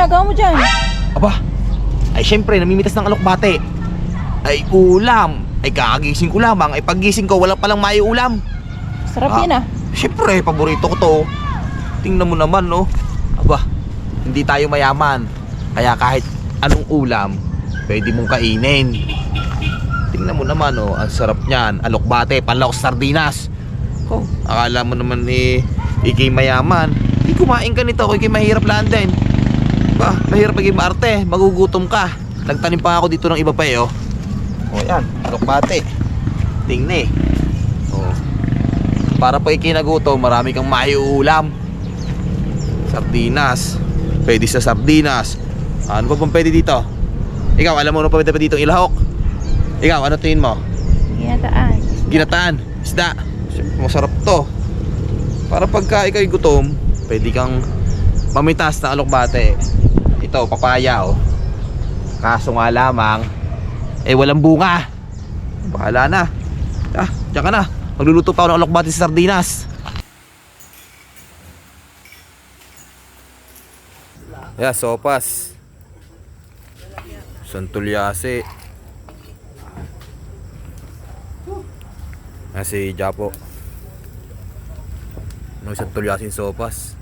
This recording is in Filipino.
ginagawa mo dyan? Aba, ay syempre namimitas ng alokbate. Ay ulam. Ay kakagising ko lamang. Ay paggising ko wala palang maiulam. Sarap yan ah. Syempre, paborito ko to. Tingnan mo naman, no? Aba, hindi tayo mayaman. Kaya kahit anong ulam, pwede mong kainin. Tingnan mo naman, oh, ang sarap niyan. Alokbate, panlawak sardinas. Oh, akala mo naman ikay mayaman. Hindi kumain ka nito, ikay mahirap lang din. Ba, mahirap maging maarte, magugutom ka. Nagtanim pa ako dito ng iba pa oh. Oh, yan, alokbate. Tingnan oh. Para pa ikinagutom, marami kang maiulam. Sardinas. Pwede sa sardinas. Ano pa bang pwede dito? Ikaw, alam mo ano pa pwede pa dito ilahok? Ikaw, ano tingin mo? Ginataan. Ginataan, isda. Masarap to. Para pagka ikaw'y gutom, pwede kang mamitas ng alokbate. Ito, papaya oh. Kaso nga lamang, walang bunga. Bahala na. Diyan ka na. Magluluto pa ako ng alokbate sa sardinas. Yeah, sopas. Santulyase. Si Japo. May santulyasin sopas.